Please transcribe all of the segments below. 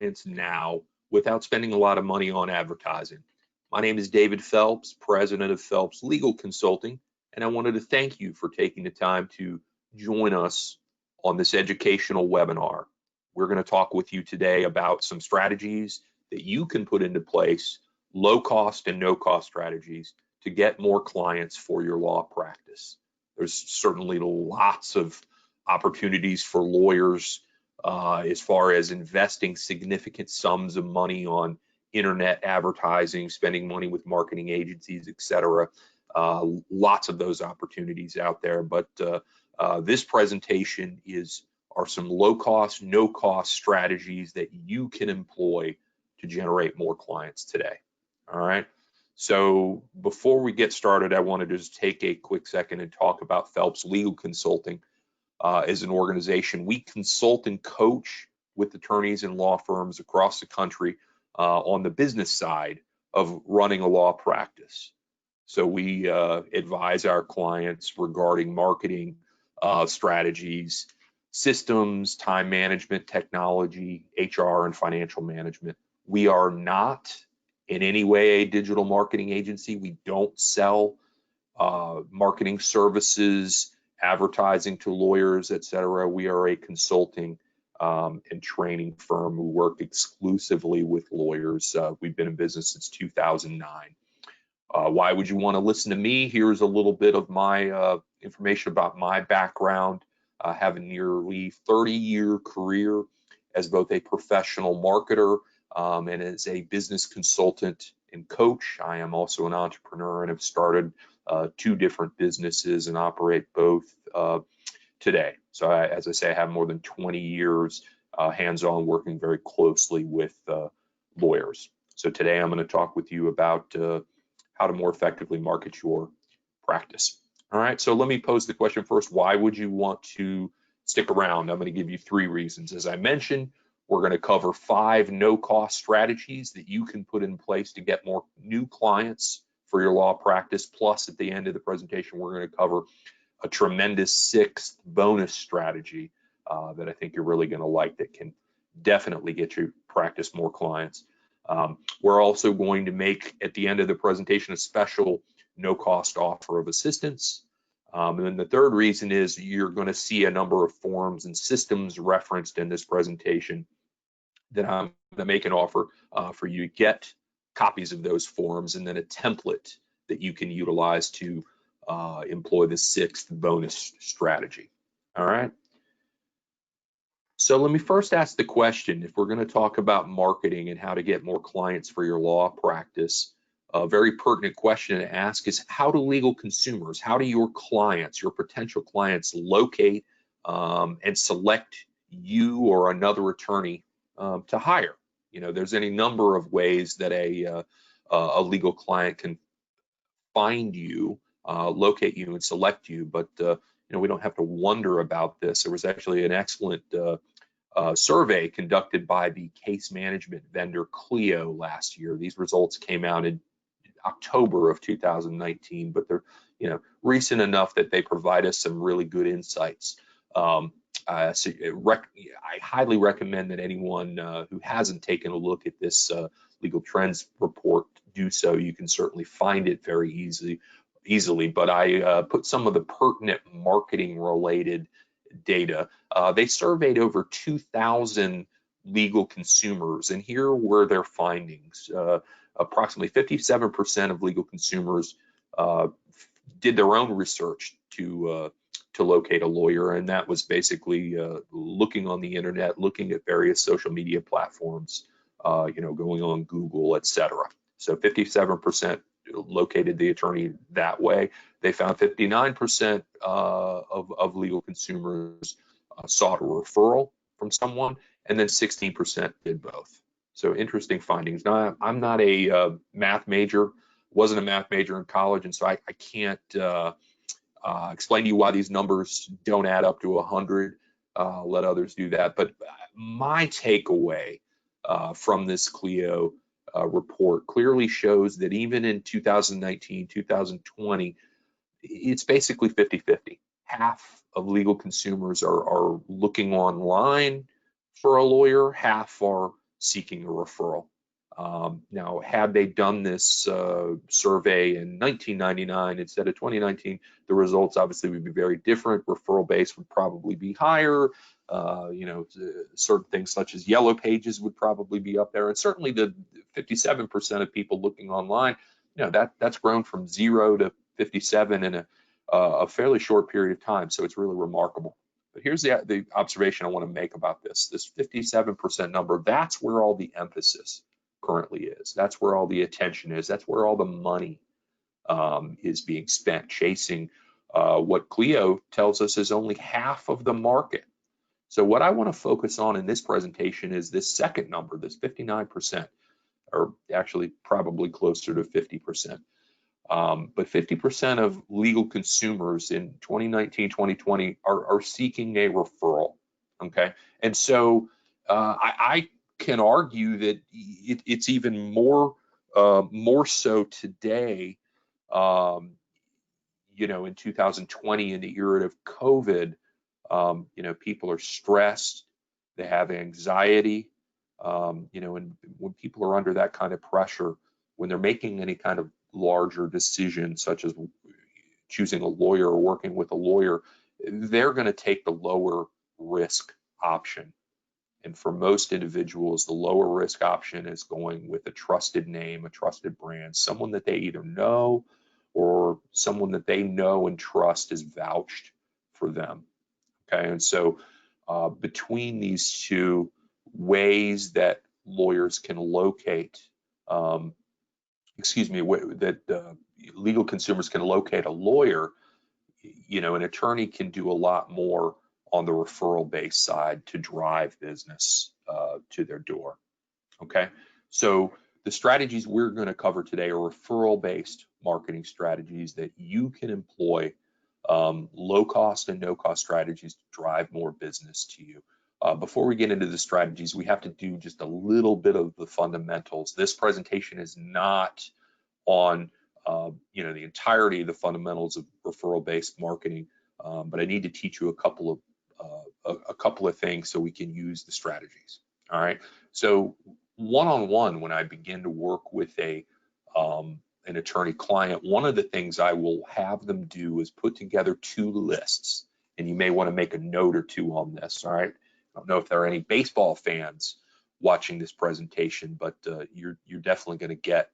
clients now without spending a lot of money on advertising. My name is David Phelps, president of Phelps Legal Consulting, and I wanted to thank you for taking the time to join us on this educational webinar. We're going to talk with you today about some strategies that you can put into place, low cost and no cost strategies to get more clients for your law practice. There's certainly lots of opportunities for lawyers as far as investing significant sums of money on internet advertising, spending money with marketing agencies, etc. Lots of those opportunities out there, but this presentation are some low cost, no cost strategies that you can employ to generate more clients today. All right. So before we get started, I wanted to just take a quick second and talk about Phelps Legal Consulting as an organization. We consult and coach with attorneys and law firms across the country on the business side of running a law practice. So we advise our clients regarding marketing strategies, systems, time management, technology, HR, and financial management. We are not in any way a digital marketing agency. We don't sell marketing services, advertising to lawyers, etc. We are a consulting and training firm who work exclusively with lawyers. We've been in business since 2009. Why would you want to listen to me? Here's a little bit of my information about my background. I have a nearly 30-year career as both a professional marketer and as a business consultant and coach. I am also an entrepreneur and have started 2 different businesses and operate both today. So as I say, I have more than 20 years hands-on working very closely with lawyers. So today I'm going to talk with you about how to more effectively market your practice. All right, so let me pose the question first. Why would you want to stick around? I'm going to give you 3 reasons. As I mentioned, we're going to cover 5 no-cost strategies that you can put in place to get more new clients for your law practice. Plus, at the end of the presentation, we're going to cover a tremendous 6th bonus strategy that I think you're really going to like, that can definitely get you practice more clients. We're also going to make, at the end of the presentation, a special no-cost offer of assistance. And then the 3rd reason is you're going to see a number of forms and systems referenced in this presentation that I'm going to make an offer for you to get copies of those forms, and then a template that you can utilize to employ the 6th bonus strategy. All right. So let me first ask the question, if we're going to talk about marketing and how to get more clients for your law practice, a very pertinent question to ask is, how do legal consumers, how do your clients, your potential clients, locate and select you or another attorney to hire? You know, there's any number of ways that a legal client can find you, locate you, and select you, but you know, we don't have to wonder about this. There was actually an excellent survey conducted by the case management vendor Clio last year. These results came out in October of 2019, but they're, you know, recent enough that they provide us some really good insights. So I highly recommend that anyone who hasn't taken a look at this legal trends report do so. You can certainly find it very easily, but I put some of the pertinent marketing related data. They surveyed over 2,000 legal consumers, and here were their findings. Approximately 57% of legal consumers did their own research to locate a lawyer, and that was basically looking on the internet, looking at various social media platforms, you know, going on Google, etc. So 57% located the attorney that way. They found 59% of legal consumers sought a referral from someone, and then 16% did both. So interesting findings. Now, I'm not a math major, wasn't a math major in college, and so I can't explain to you why these numbers don't add up to 100. Let others do that. But my takeaway from this Clio report clearly shows that even in 2019, 2020, it's basically 50-50. Half of legal consumers are looking online for a lawyer, half are seeking a referral. Now, had they done this survey in 1999 instead of 2019, the results obviously would be very different. Referral base would probably be higher. Certain things such as Yellow Pages would probably be up there, and certainly the 57% of people looking online, that's grown from 0 to 57 in a fairly short period of time. So it's really remarkable. But here's the observation I want to make about this 57% number. That's where all the emphasis currently is. That's where all the attention is. That's where all the money is being spent chasing what Clio tells us is only half of the market. So what I want to focus on in this presentation is this second number, this 59%, or actually probably closer to 50%. But 50% of legal consumers in 2019, 2020 are seeking a referral, okay? And so I can argue that it's even more so today, in 2020, in the era of COVID. People are stressed, they have anxiety, and when people are under that kind of pressure, when they're making any kind of larger decision, such as choosing a lawyer or working with a lawyer, they're going to take the lower risk option. And for most individuals, the lower risk option is going with a trusted name, a trusted brand, someone that they either know or someone that they know and trust is vouched for them. Okay, and so between these two ways that lawyers can locate, legal consumers can locate a lawyer, an attorney can do a lot more on the referral-based side to drive business to their door. Okay, so the strategies we're going to cover today are referral-based marketing strategies that you can employ, low cost and no cost strategies to drive more business to you. Before we get into the strategies, we have to do just a little bit of the fundamentals. This presentation is not on the entirety of the fundamentals of referral-based marketing, but I need to teach you a couple of things so we can use the strategies. All right. So one-on-one, when I begin to work with an attorney client, one of the things I will have them do is put together 2 lists, and you may want to make a note or 2 on this. All right. I don't know if there are any baseball fans watching this presentation, but you're definitely going to get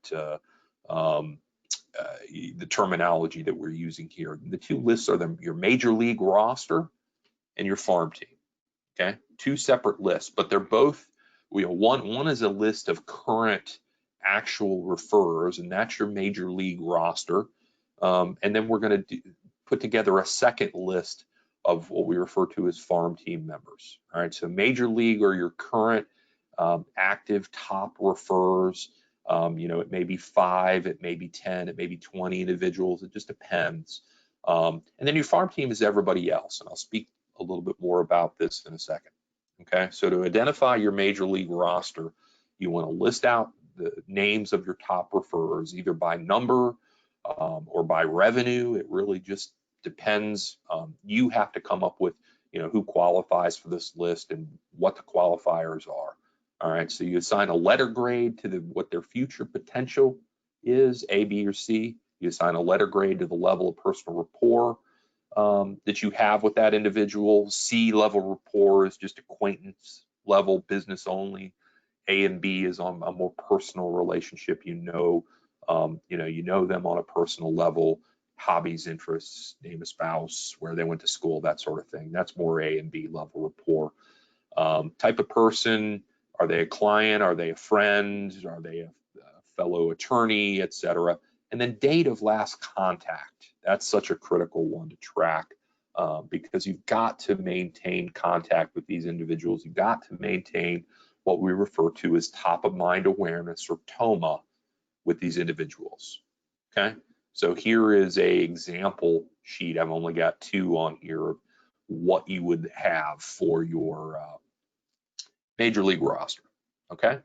the terminology that we're using here. The 2 lists are your major league roster and your farm team. Okay, 2 separate lists, but they're both, one is a list of current actual referrers, and that's your major league roster. And then we're going to put together a second list of what we refer to as farm team members. All right, so major league are your current active top referrers. It may be 5, it may be 10, it may be 20 individuals. It just depends. And then your farm team is everybody else, and I'll speak a little bit more about this in a second. Okay, so to identify your major league roster, you want to list out the names of your top referrers, either by number or by revenue. It really just depends. You have to come up with, who qualifies for this list and what the qualifiers are. All right, so you assign a letter grade to what their future potential is, A, B, or C. You assign a letter grade to the level of personal rapport that you have with that individual. C level rapport is just acquaintance level, business only. A and B is on a more personal relationship. You know them on a personal level, hobbies, interests, name a spouse, where they went to school, that sort of thing. That's more A and B level rapport. Type of person, are they a client? Are they a friend? Are they a fellow attorney, etc.? And then date of last contact. That's such a critical one to track because you've got to maintain contact with these individuals. You've got to maintain what we refer to as top of mind awareness, or TOMA, with these individuals. Okay, so here is an example sheet. I've only got 2 on here of what you would have for your major league roster. Okay,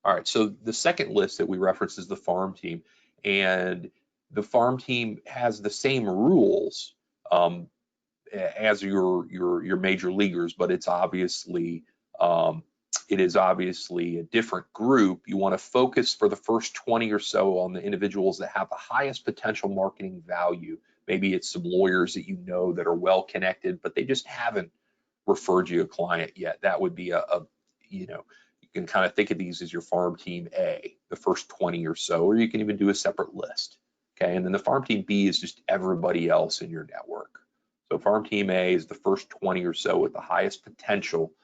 all right, so the second list that we reference is the farm team, and the farm team has the same rules as your major leaguers, but it's obviously it is obviously a different group. You want to focus for the first 20 or so on the individuals that have the highest potential marketing value. Maybe it's some lawyers that you know that are well connected, but they just haven't referred you a client yet. That would be you can kind of think of these as your farm team A, the first 20 or so, or you can even do a separate list. Okay, and then the farm team B is just everybody else in your network. So farm team A is the first 20 or so with the highest potential.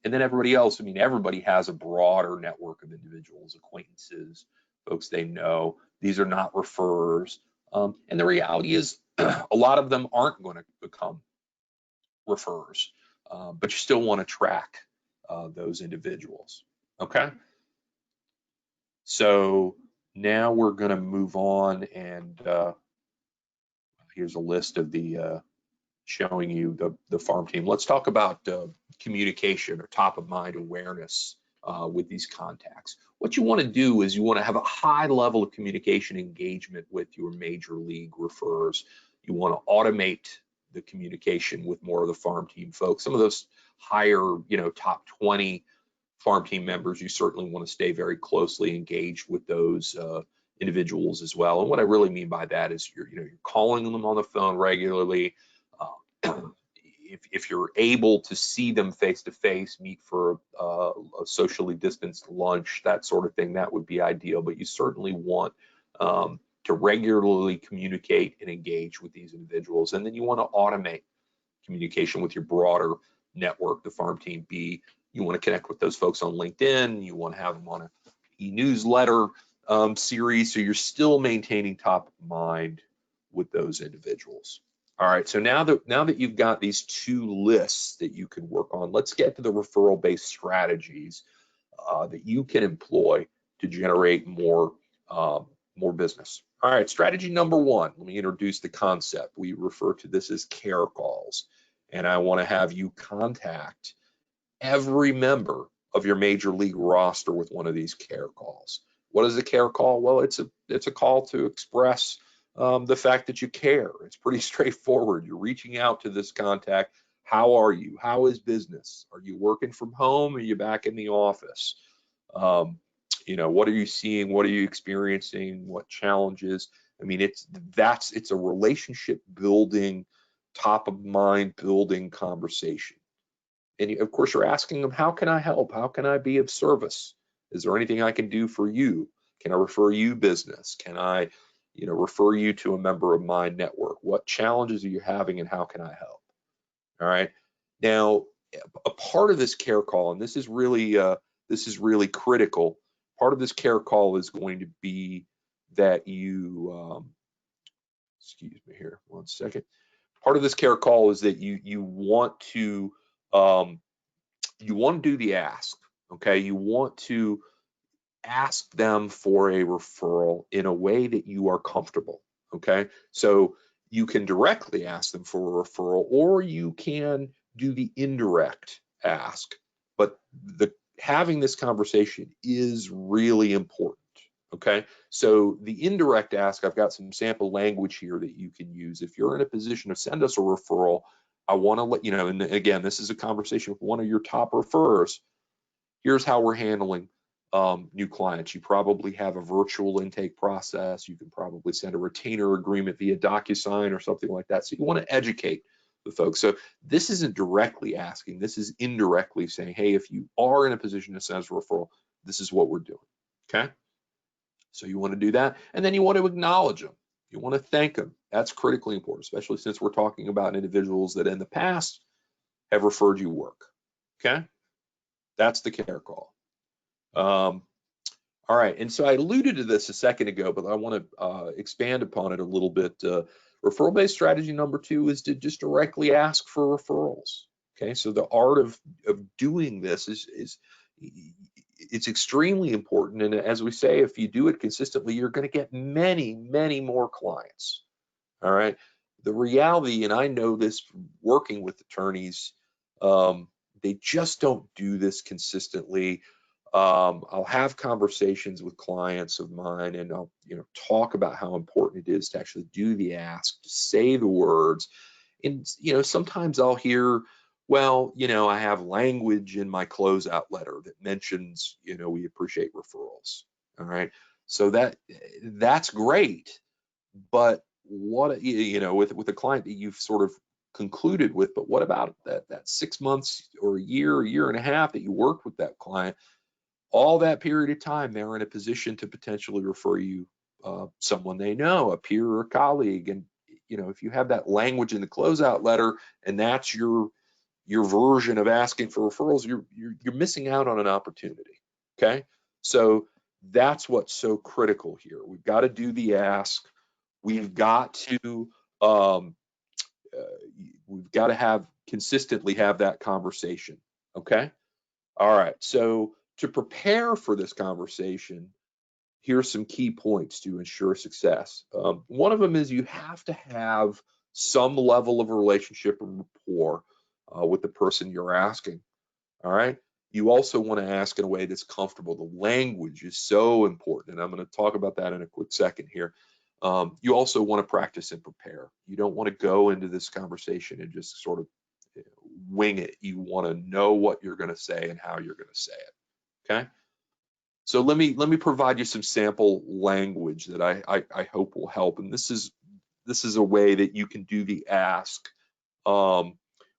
And then everybody else, I mean, everybody has a broader network of individuals, acquaintances, folks they know. These are not referrers. And the reality is a lot of them aren't going to become referrers, but you still want to track those individuals. Okay. So now we're going to move on, and here's a list of the showing you the farm team. Let's talk about communication or top of mind awareness with these contacts. What you want to do is you want to have a high level of communication engagement with your major league referrers. You want to automate the communication with more of the farm team folks. Some of those higher, top 20 farm team members, you certainly want to stay very closely engaged with those individuals as well. And what I really mean by that is you're calling them on the phone regularly. If you're able to see them face to face, meet for a socially distanced lunch, that sort of thing, that would be ideal. But you certainly want to regularly communicate and engage with these individuals. And then you want to automate communication with your broader network, the farm team B. You want to connect with those folks on LinkedIn. You want to have them on an e-newsletter series, so you're still maintaining top of mind with those individuals. All right, so now that you've got these two lists that you can work on, let's get to the referral-based strategies that you can employ to generate more business. All right, strategy number one, let me introduce the concept. We refer to this as care calls, and I want to have you contact every member of your major league roster with one of these care calls. What is a care call? Well, it's a call to express the fact that you care. It's pretty straightforward. You're reaching out to this contact. How are you? How is business? Are you working from home? Are you back in the office? What are you seeing? What are you experiencing? What challenges? I mean, it's a relationship building, top of mind building conversation. And of course, you're asking them, how can I help? How can I be of service? Is there anything I can do for you? Can I refer you business? Can I, refer you to a member of my network? What challenges are you having and how can I help? All right. Now, a part of this care call, and this is really critical. Part of this care call is going to be that you, excuse me here, one second. Part of this care call is that you want to do the ask. Okay, you want to ask them for a referral in a way that you are comfortable. Okay, so you can directly ask them for a referral, or you can do the indirect ask. But having this conversation is really important. Okay, so the indirect ask, I've got some sample language here that you can use. If you're in a position to send us a referral, I want to let you know, and again, this is a conversation with one of your top referrers. Here's how we're handling new clients. You probably have a virtual intake process. You can probably send a retainer agreement via DocuSign or something like that. So you want to educate the folks. So this isn't directly asking. This is indirectly saying, hey, if you are in a position to send us a referral, this is what we're doing. Okay. So you want to do that, and then you want to acknowledge them. You want to thank them. That's critically important, especially since we're talking about individuals that in the past have referred you work. Okay, that's the care call. All right, and so I alluded to this a second ago, but I want to expand upon it a little bit. Referral-based strategy number two is to just directly ask for referrals. Okay, so the art of doing this is it's extremely important, and as we say, if you do it consistently, you're going to get many, many more clients. All right. The reality, and I know this from working with attorneys, they just don't do this consistently. I'll have conversations with clients of mine, and I'll talk about how important it is to actually do the ask, to say the words. And sometimes I'll hear, Well, I have language in my closeout letter that mentions, we appreciate referrals. All right. So that's great. But what, with a client that you've sort of concluded with, but what about that 6 months or a year and a half that you worked with that client? All that period of time, they're in a position to potentially refer you someone they know, a peer or a colleague. And if you have that language in the closeout letter, and that's your version of asking for referrals, you're missing out on an opportunity. Okay, so that's what's so critical here. We've got to do the ask. We've got to um, have consistently have that conversation. Okay. All right. So to prepare for this conversation, here's some key points to ensure success. One of them is you have to have some level of relationship and rapport with the person you're asking. All right. You also want to ask in a way that's comfortable. The language is so important, and I'm going to talk about that in a quick second here. You also want to practice and prepare. You don't want to go into this conversation and just sort of wing it. You want to know what you're going to say and how you're going to say it. Okay. So let me provide you some sample language that I hope will help. And this is a way that you can do the ask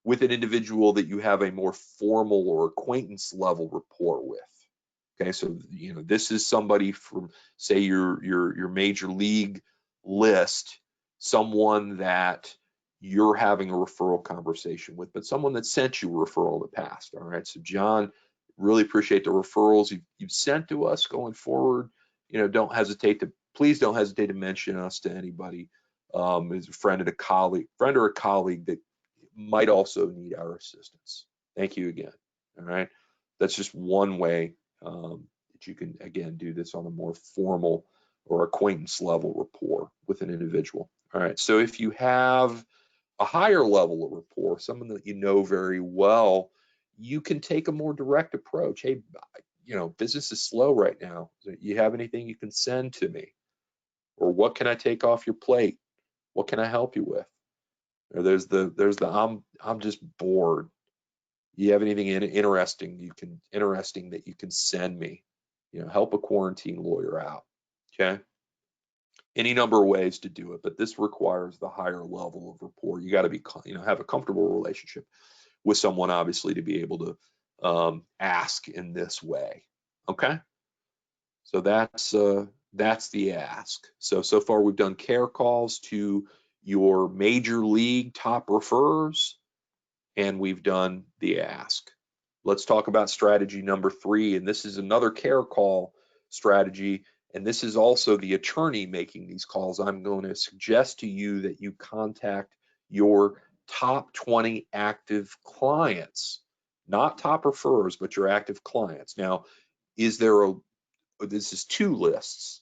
with an individual that you have a more formal or acquaintance level rapport with. Okay, so this is somebody from, say, your major league list, someone that you're having a referral conversation with, but someone that sent you a referral in the past. All right, so John, really appreciate the referrals you've sent to us going forward. Please don't hesitate to mention us to anybody as a friend or a colleague that might also need our assistance. Thank you again. All right, that's just one way that you can, again, do this on a more formal or acquaintance level rapport with an individual. All right, so if you have a higher level of rapport, someone that you know very well, you can take a more direct approach. Hey, business is slow right now. Do you have anything you can send to me? Or what can I take off your plate? What can I help you with? Or there's the I'm just bored. You have anything interesting that you can send me? Help a quarantine lawyer out. Okay. Any number of ways to do it, but this requires the higher level of rapport. You got to be, have a comfortable relationship with someone, obviously, to be able to ask in this way. Okay. So that's the ask. So far we've done care calls to your major league top referrers, and we've done the ask. Let's talk about strategy number 3, and this is another care call strategy, and this is also the attorney making these calls. I'm going to suggest to you that you contact your top 20 active clients, not top referrers, but your active clients. Now, this is 2 lists.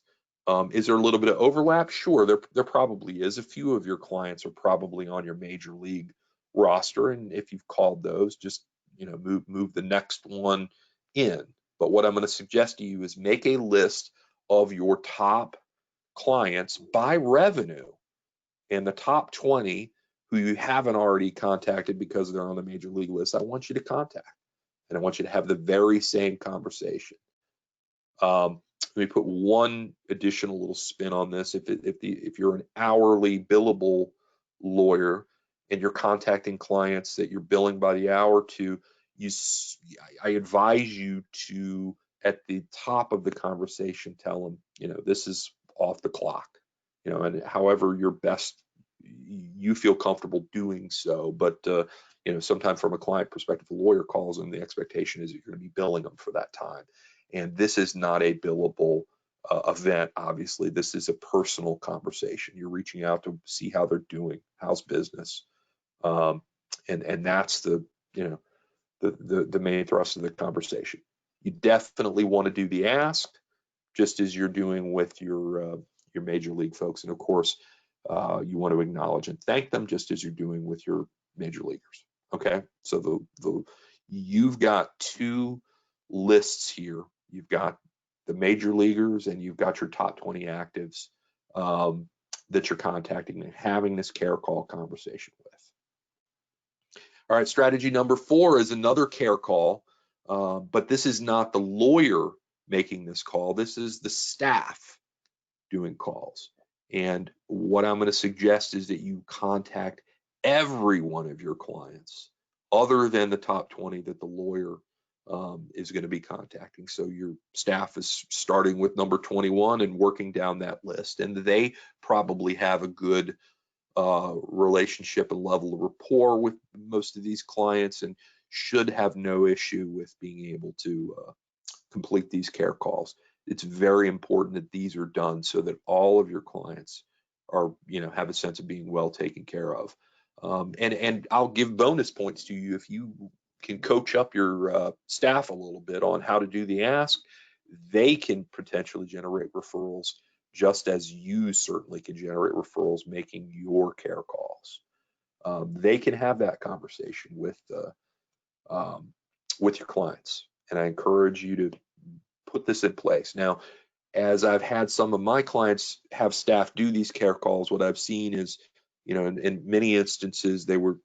Is there a little bit of overlap? Sure, there probably is. A few of your clients are probably on your major league roster, and if you've called those, just move the next one in. But what I'm going to suggest to you is make a list of your top clients by revenue, and the top 20 who you haven't already contacted because they're on the major league list, I want you to contact, and I want you to have the very same conversation. Let me put one additional little spin on this. If you're an hourly billable lawyer and you're contacting clients that you're billing by the hour to, I advise you to, at the top of the conversation, tell them, this is off the clock, and however you feel comfortable doing so. But sometimes from a client perspective, a lawyer calls them, the expectation is that you're going to be billing them for that time. And this is not a billable event. Obviously, this is a personal conversation. You're reaching out to see how they're doing, how's business, and that's the main thrust of the conversation. You definitely want to do the ask, just as you're doing with your major league folks, and of course, you want to acknowledge and thank them, just as you're doing with your major leaguers. Okay, so you've got 2 lists here. You've got the major leaguers and you've got your top 20 actives that you're contacting and having this care call conversation with. All right, strategy number 4 is another care call, but this is not the lawyer making this call. This is the staff doing calls. And what I'm going to suggest is that you contact every one of your clients other than the top 20 that the lawyer is going to be contacting. So your staff is starting with number 21 and working down that list. And they probably have a good relationship and level of rapport with most of these clients and should have no issue with being able to complete these care calls. It's very important that these are done so that all of your clients are, have a sense of being well taken care of. And I'll give bonus points to you if you can coach up your staff a little bit on how to do the ask. They can potentially generate referrals just as you certainly can generate referrals making your care calls. They can have that conversation with your clients, and I encourage you to put this in place. Now, as I've had some of my clients have staff do these care calls, what I've seen is, in many instances, they were,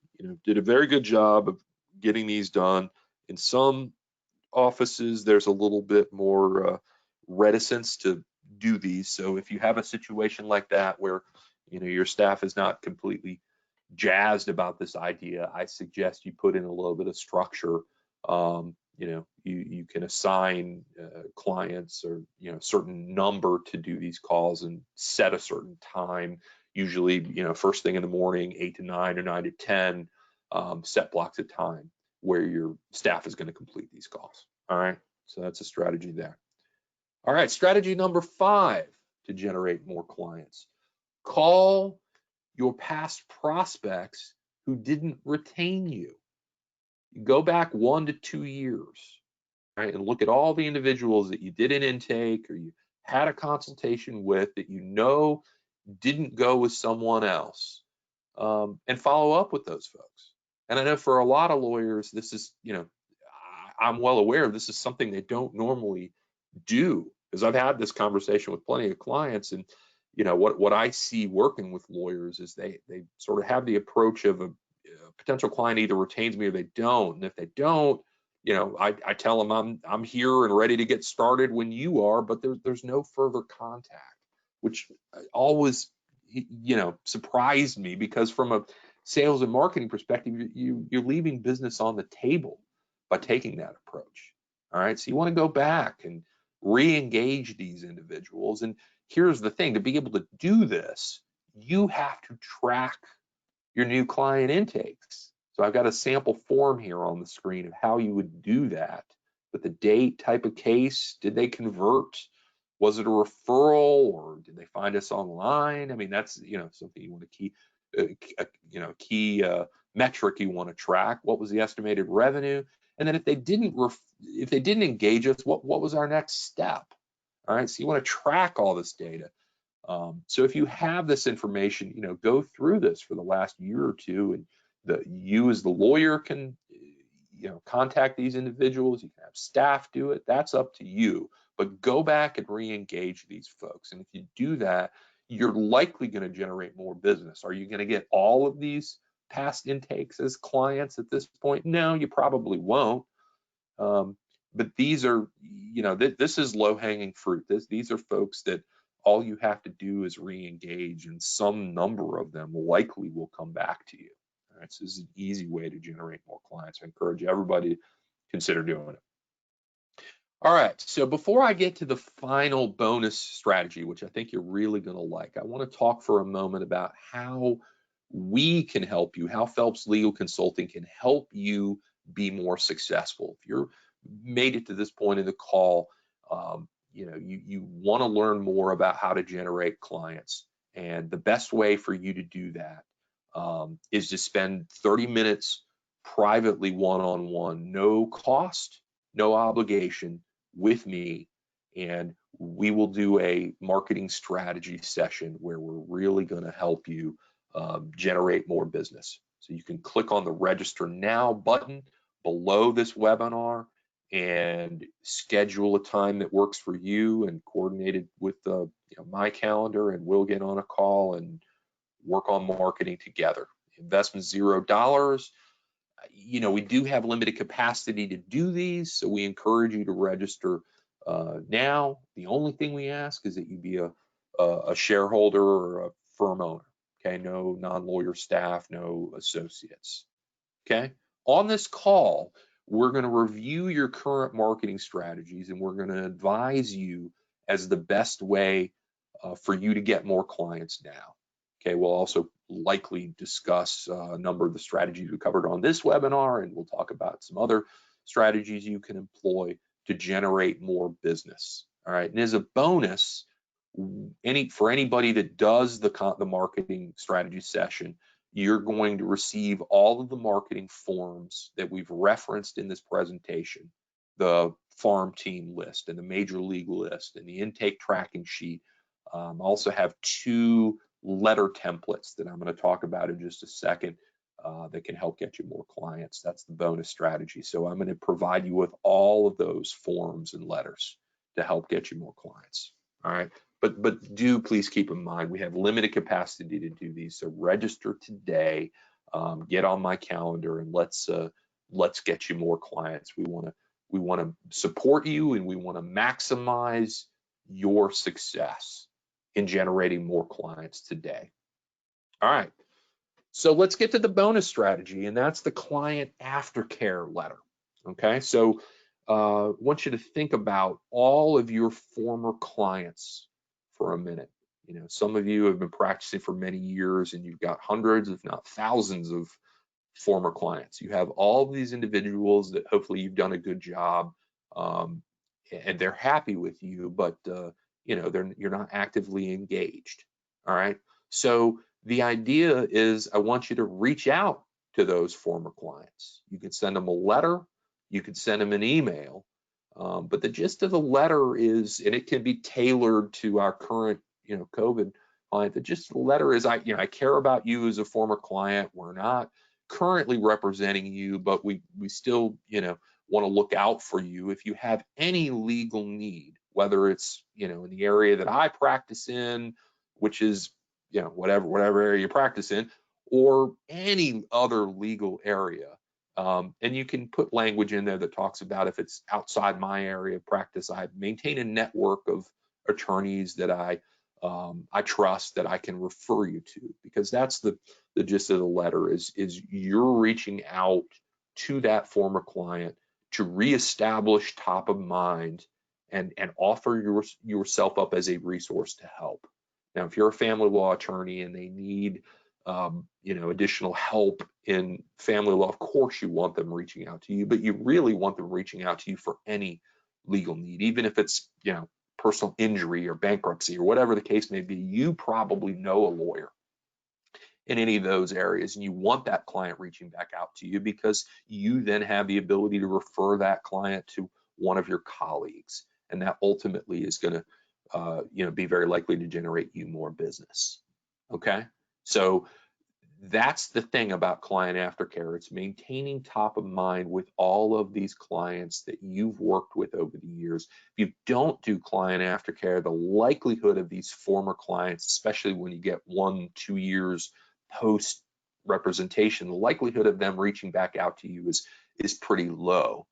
did a very good job of getting these done. In some offices, there's a little bit more reticence to do these. So if you have a situation like that where, your staff is not completely jazzed about this idea, I suggest you put in a little bit of structure. You can assign clients or a certain number to do these calls and set a certain time. Usually, first thing in the morning, 8 to 9 or 9 to 10, set blocks of time where your staff is going to complete these calls. All right, so that's a strategy there. All right, strategy number 5 to generate more clients. Call your past prospects who didn't retain you. Go back 1 to 2 years, right, and look at all the individuals that you did an intake or you had a consultation with that didn't go with someone else, and follow up with those folks. And I know for a lot of lawyers, this is, I'm well aware this is something they don't normally do, because I've had this conversation with plenty of clients, and what I see working with lawyers is they sort of have the approach of a potential client either retains me or they don't. And if they don't, I tell them I'm here and ready to get started when you are, but there's no further contact, which always surprised me, because from a sales and marketing perspective, you're leaving business on the table by taking that approach. All right, so you want to go back and re-engage these individuals. And here's the thing: to be able to do this, you have to track your new client intakes. So I've got a sample form here on the screen of how you would do that, with the date, type of case, did they convert, was it a referral, or did they find us online? I mean, that's something you want to key metric you want to track. What was the estimated revenue? And then if they didn't engage us, what was our next step? All right, so you want to track all this data. So if you have this information, go through this for the last year or two, and you as the lawyer can, contact these individuals. You can have staff do it. That's up to you. But go back and re-engage these folks. And if you do that, you're likely going to generate more business. Are you going to get all of these past intakes as clients at this point? No, you probably won't. But these are, this is low-hanging fruit. These are folks that all you have to do is re-engage, and some number of them likely will come back to you. All right, so this is an easy way to generate more clients. I encourage everybody to consider doing it. All right, so before I get to the final bonus strategy, which I think you're really going to like, I want to talk for a moment about how we can help you, how Phelps Legal Consulting can help you be more successful. If you're made it to this point in the call, you want to learn more about how to generate clients, and the best way for you to do that is to spend 30 minutes privately one-on-one, no cost, no obligation, with me, and we will do a marketing strategy session where we're really going to help you generate more business. So you can click on the register now button below this webinar and schedule a time that works for you and coordinate it with my calendar, and we'll get on a call and work on marketing together. Investment $0. we do have limited capacity to do these, so we encourage you to register now. The only thing we ask is that you be a shareholder or a firm owner. Okay, no non-lawyer staff, no associates. Okay, on this call, we're going to review your current marketing strategies, and we're going to advise you as the best way for you to get more clients now. Okay, we'll also likely discuss a number of the strategies we covered on this webinar, and we'll talk about some other strategies you can employ to generate more business. All right, and as a bonus, for anybody that does the marketing strategy session, you're going to receive all of the marketing forms that we've referenced in this presentation, the farm team list and the major league list and the intake tracking sheet. I also have 2 letter templates that I'm going to talk about in just a second that can help get you more clients. That's the bonus strategy. So I'm going to provide you with all of those forms and letters to help get you more clients. All right. But do please keep in mind, we have limited capacity to do these. So register today, get on my calendar, and let's get you more clients. We want to support you, and we want to maximize your success in generating more clients today. All right, so let's get to the bonus strategy, and that's the client aftercare letter. Okay, so I want you to think about all of your former clients for a minute. Some of you have been practicing for many years, and you've got hundreds, if not thousands, of former clients. You have all of these individuals that hopefully you've done a good job, and they're happy with you, but you're not actively engaged. All right, so the idea is I want you to reach out to those former clients. You can send them a letter, you can send them an email, but the gist of the letter is, and it can be tailored to our current COVID client. The gist of the letter is I care about you as a former client. We're not currently representing you, but we still want to look out for you if you have any legal need, whether it's in the area that I practice in, which is whatever area you practice in, or any other legal area. And you can put language in there that talks about if it's outside my area of practice, I maintain a network of attorneys that I trust, that I can refer you to, because that's the gist of the letter is you're reaching out to that former client to reestablish top of mind and offer yourself up as a resource to help. Now, if you're a family law attorney and they need additional help in family law, of course you want them reaching out to you, but you really want them reaching out to you for any legal need, even if it's personal injury or bankruptcy or whatever the case may be. You probably know a lawyer in any of those areas, and you want that client reaching back out to you because you then have the ability to refer that client to one of your colleagues, and that ultimately is going to be very likely to generate you more business. Okay, so that's the thing about client aftercare. It's maintaining top of mind with all of these clients that you've worked with over the years. If you don't do client aftercare, the likelihood of these former clients, especially when you get 1-2 years post representation, the likelihood of them reaching back out to you is pretty low.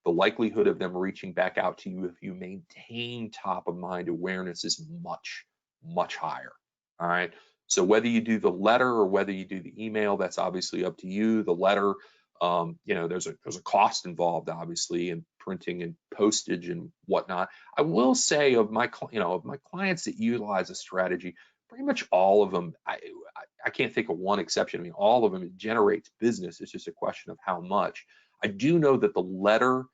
The likelihood of them reaching back out to you if you maintain top of mind awareness is much, much higher. All right. So whether you do the letter or whether you do the email, that's obviously up to you. The letter, there's a cost involved, obviously, in printing and postage and whatnot. I will say of my clients that utilize a strategy, pretty much all of them, I can't think of one exception. I mean, all of them, it generates business. It's just a question of how much. I do know that the letter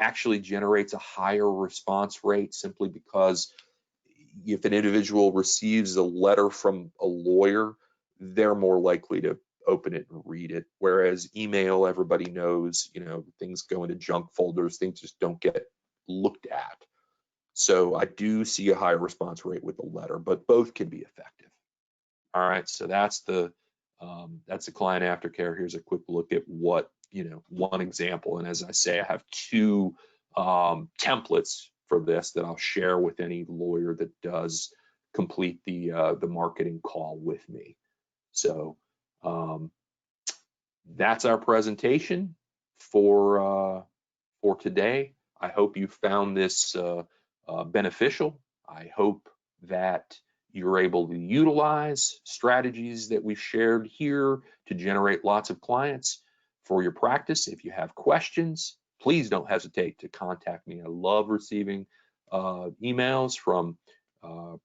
actually generates a higher response rate simply because if an individual receives a letter from a lawyer, they're more likely to open it and read it. Whereas email, everybody knows, things go into junk folders, things just don't get looked at. So I do see a higher response rate with the letter, but both can be effective. All right, so that's the client aftercare. Here's a quick look at what, one example. And as I say, I have 2 templates for this that I'll share with any lawyer that does complete the marketing call with me. So That's our presentation for today. I hope you found this beneficial. I hope that you're able to utilize strategies that we've shared here to generate lots of clients for your practice. If you have questions, please don't hesitate to contact me. I love receiving emails from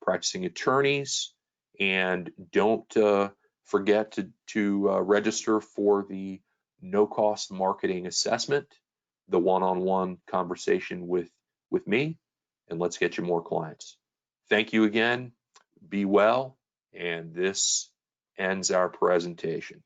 practicing attorneys, and don't forget to register for the no-cost marketing assessment, the one-on-one conversation with me, and let's get you more clients. Thank you again. Be well, and this ends our presentation.